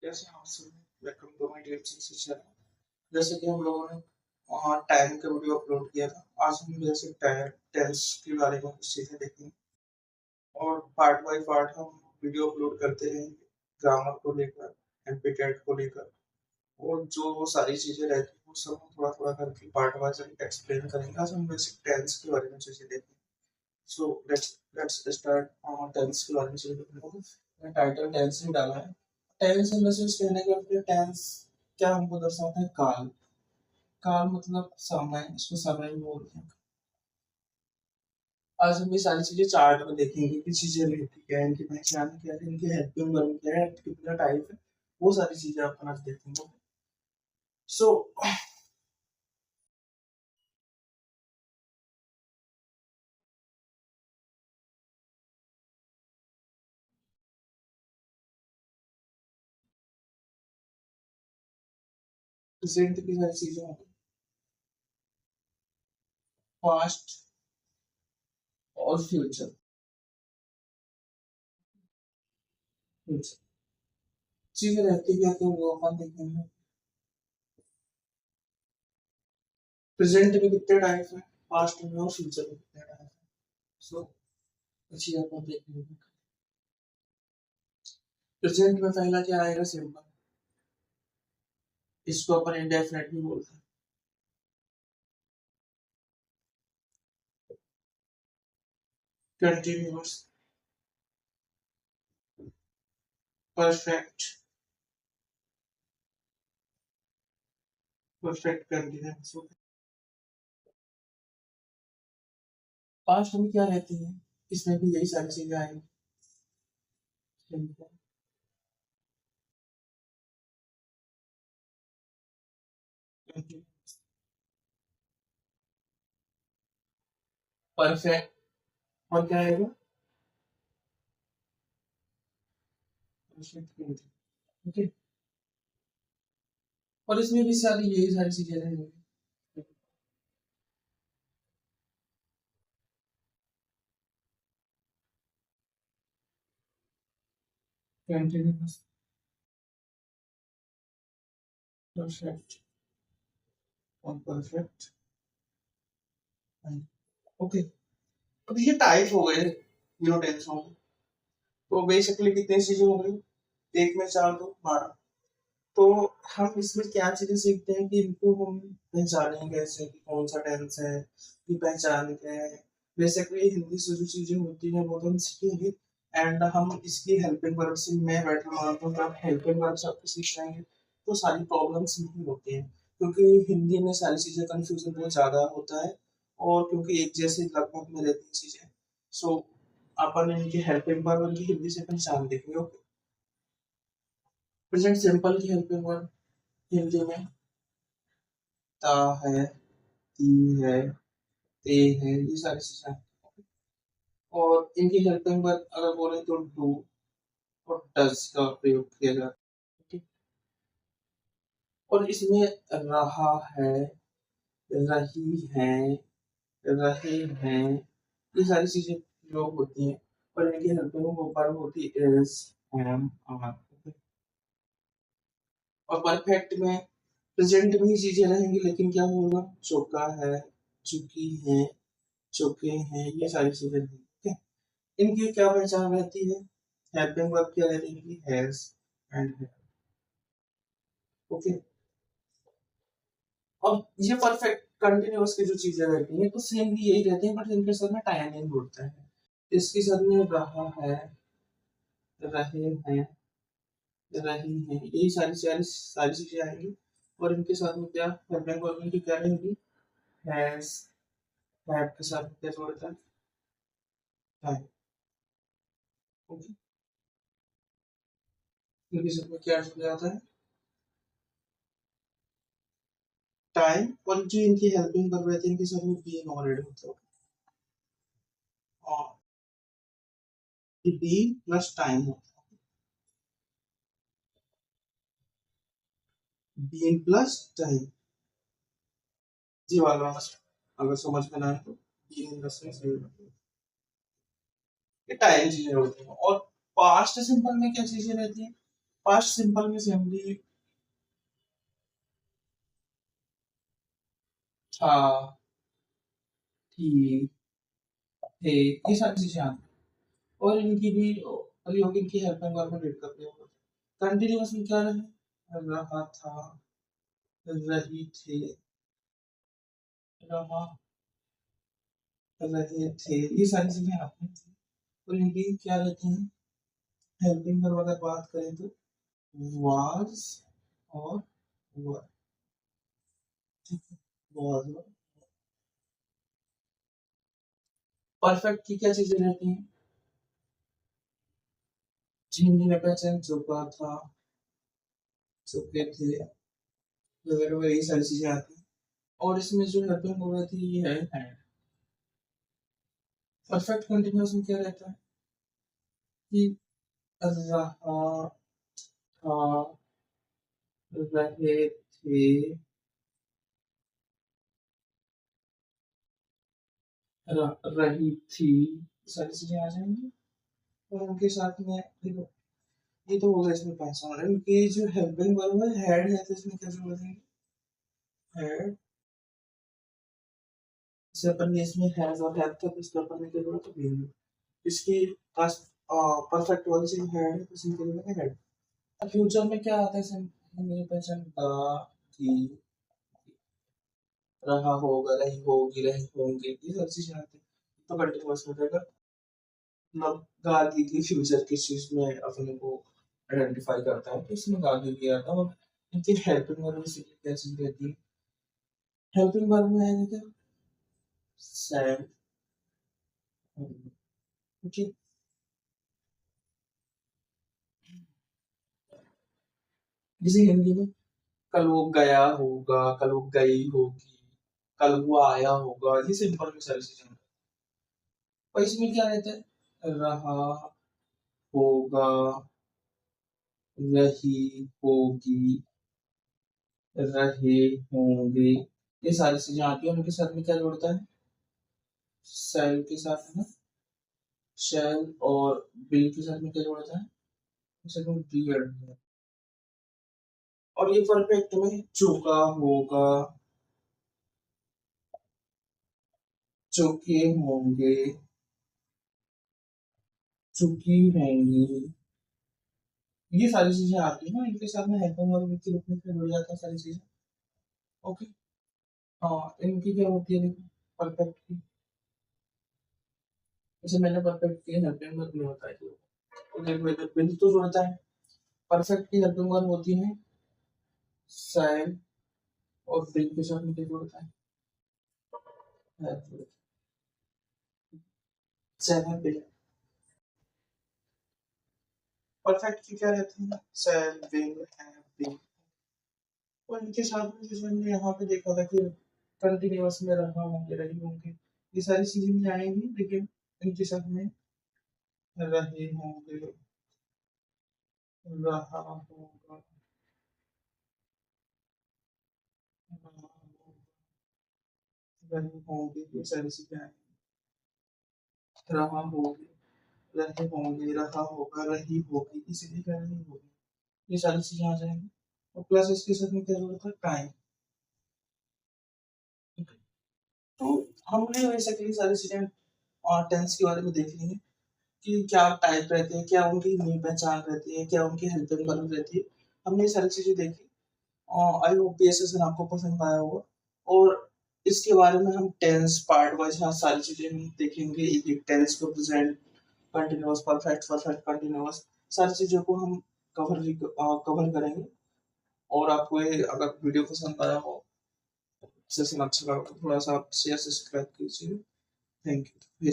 जैसे आप सब welcome to my dear channel. जैसे कि हम लोगों ने टाइम का वीडियो अपलोड किया था, आज हम जैसे टेंस के बारे में कुछ चीजें देखेंगे और पार्ट बाय पार्ट हम वीडियो अपलोड करते रहेंगे, ग्रामर को लेकर, एमपी को लेकर, और जो सारी चीजें रहती हैं वो सब हम थोड़ा थोड़ा करके पार्ट वाइज एक्सप्लेन करेंगे। आज हम बेसिक टेंस के बारे में चीजें देखेंगे। सो लेट्स स्टार्ट टेंस के बारे में चीजें देखने को। मैंने टाइटल टेंस ही डाला है। टेंस एनालिसिस कहने का मतलब टेंस क्या हमको दर्शाता है? काल। काल मतलब समय, इसको समय भी बोलते हैं। आज हम ये सारी चीजें चार्ट में देखेंगे कि चीजें रहती क्या है, इनकी पहचान क्या है, इनके हेल्पिंग वर्ब क्या है, कितना टाइप है, वो सारी चीजें अपन आज देखेंगे। सो प्रेजेंट की सारी चीजें होंगी, पास्ट और फ्यूचर। फ्यूचर चीजें रहती क्या तो वो अपन देखेंगे। प्रेजेंट में कितने टाइप है, पास्ट में और फ्यूचर में कितने टाइप है। सो अच्छी अपन देखेंगे। प्रेजेंट में पहला क्या आएगा? सिंपल। इसको अपन इंडेफिनेट भी बोलते हैं। Continuous, perfect, perfect continuous. Past में क्या रहती है? इसमें भी यही सारी चीजें आएंगी। परफेक्ट और क्या आएगा? ओके। और इसमें भी सारी यही सारी चीजें रहेंगी। कंटिन्यूअस, परफेक्ट और परफेक्ट। ओके। अब ये टाइप हो गए टेंस हो गए। तो बेसिकली कितनी चीजें हो गई? एक में चार, दो, 12। तो हम इसमें क्या चीजें सीखते हैं कि इनको हम पहचानेंगे कैसे कि कौन सा टेंस है, कि पहचान क्या है। बेसिकली हिंदी से जो चीजें होती हैं वो तो हम सीखेंगे। एंड हम इसकी हेल्पिंग वर्ब से मैं बैठा मानता हूँ कि आप हेल्पिंग वर्ब से आपको सीख जाएंगे तो सारी प्रॉब्लम्स नहीं होती हैं, क्योंकि हिंदी में सारी चीजें कंफ्यूजन बहुत ज्यादा होता है और क्योंकि एक जैसे लगभग में रहती चीजें। सो अपन इनकी हेल्पिंग वर्ब उनकी हिंदी से पहचान देखेंगे। प्रेजेंट सिंपल की हेल्पिंग वर्ब हिंदी में ता है, ती है, ते है, ये सारी चीजें। और इनकी हेल्पिंग वर्ब अगर बोले तो डू और डज का प्रयोग किया जाता है। ठीक। और इसमें रहा है, रही है, रहे हैं, ये सारी चीजें प्रयोग होती हैं। और इनकी हेल्पिंग वर्ब होती है इज, एम, आर। और परफेक्ट में प्रेजेंट में ही चीजें रहेंगी, लेकिन क्या होगा? चुका है, चुकी है, चुके हैं, ये सारी चीजें रहेंगी। ठीक है। इनकी क्या पहचान रहती है? हेल्पिंग वर्ब क्या रहती है? कि हैज एंड है। ओके। अब ये परफेक्ट कंटिन्यूअस की जो चीजें रहती हैं तो सेम भी यही रहती हैं, बट इनके साथ में टाइम इन होता है। इसके साथ में रहा है, रहे हैं, रही हैं, यही सारी सारी सारी चीजें आएंगी। और इनके साथ में क्या हेल्पिंग वर्ब की क्या रहेगी? हैज, हैव के साथ में क्या जोड़ता है? ओके। इनके साथ में क्या जुड़ जाता है? टाइम। और जो इनकी हेल्पिंग वर्ब रहती है इनके साथ में बीइंग ऑलरेडी होता है। और बीइंग प्लस टाइम होता है, बीइंग प्लस टाइम। जी वाला अगर समझ में ना आए तो बीइंग इन द सेंस ये टाइम चीजें होती हैं। और पास्ट सिंपल में क्या चीजें रहती हैं? पास्ट सिंपल में सिंपली था, थी, थे, ये सारी चीजें आती हैं। और इनकी भी प्रयोग इनकी हेल्पिंग वर्ब में रेट करते हैं। कंटिन्यूअस में क्या रहे, रहा था, रही थे, रहा रहे थे, ये सारी चीजें आती हैं। और इनकी क्या रहती हैं, हेल्पिंग वर्ब अगर बात करें तो was और were, ठीक है, was और परफेक्ट की क्या चीजें रहती हैं, जिन्हें में पहचान चुका था, चुके थे, वगैरह वगैरह, ये सारी चीजें आती हैं। और इसमें जो हेल्पिंग वर्ब रहती है ये है एंड। परफेक्ट कंटिन्यूअस में क्या रहता है कि रहा था, रहे थे, रही थी, सारी चीजें आ जाएंगी। और उनके साथ में देखो, ये तो होगा इसमें पहचान। इनकी जो हेल्पिंग वर्ब है हैड है, तो इसमें कैसे बोलेंगे, हैड। जैसे अपन ने इसमें हैज और हैव था, तो इसका अपन ने क्या बोला था, बीइंग। इसकी पास्ट परफेक्ट वाली से हैड है, तो इसमें क्या बोलेंगे, हैड। फ्यूचर में क्या आता है, इसमें पहचान दा, थी, रहा होगा, रही होगी, रही होंगे, ये सब चीजें आती हैं। तो कंटिन्यूअस में रहेगा। मतलब गागी की फ्यूचर किस चीज में अपने को आइडेंटिफाई करता है, तो इसमें गागी भी आता है। और इनकी हेल्पिंग वर्ब में क्या चीज रहती है, हेल्पिंग वर्ब में है क्या, सैम, ठीक। जैसे हिंदी में कल वो गया होगा, कल वो गई होगी, कल वो आया होगा, ये सिंपल में सारी चीजें। और इसमें क्या रहता है, रहा होगा, रही होगी, रहे होंगे, ये सारी चीजें आती है। उनके साथ में क्या जोड़ता है, शैल के साथ में, शैल, और बिल के साथ में क्या जोड़ता है, उसे हम बी ऐड करते हैं। और ये परफेक्ट में चुका होगा, चुके होंगे, चुकी होंगी, ये सारी चीजें आती है ना। इनके साथ में हेल्पिंग वर्ब के रूप में फिर जुड़ जाता है सारी चीजें। ओके। हाँ, इनकी क्या होती है, देखो, परफेक्ट की, जैसे मैंने परफेक्ट की हेल्पिंग वर्ब नहीं होता है, तो देखो इधर बिल तो जुड़ता है। परफेक्ट की हेल्पिंग वर्ब होती है सैम, और बिल के साथ में क्या जुड़ता है, सैम बिल। परफेक्ट की क्या रहती है, सैम बिल है, बिल। और इनके साथ में जैसे हमने यहाँ पे देखा था कि कंटिन्यूअस में रहा होंगे, रही होंगे, ये सारी चीजें नहीं आएंगी, लेकिन इनके साथ में रहे होंगे, रहा होगा, रहे होंगे, ये सारी चीजें आएंगी। रहा होंगे, रहे होंगे, रहा होगा, रही होगी, इसीलिए क्या रही होगी, ये सारी चीजें आ जाएंगी। और प्लस इसके साथ में क्या जरूरत है, टाइम। तो हमने बेसिकली सारी चीजें टेंस के बारे में देख ली है कि क्या टाइप रहते हैं, क्या उनकी नींव पहचान रहती है, क्या उनकी हेल्पिंग वर्ब रहती है। हमने ये सारी चीजें देखी। आई होप ये सेशन आपको पसंद आया होगा। और इसके बारे में हम टेंस पार्ट वाइज हाँ सारी चीजें हम देखेंगे, एक एक टेंस को, present, continuous, perfect, perfect continuous, सारी चीजों को हम कवर करेंगे। और आपको ये अगर वीडियो पसंद आया हो, सेशन अच्छा लगा तो थोड़ा सा आप शेयर सब्सक्राइब कीजिए। Thank you.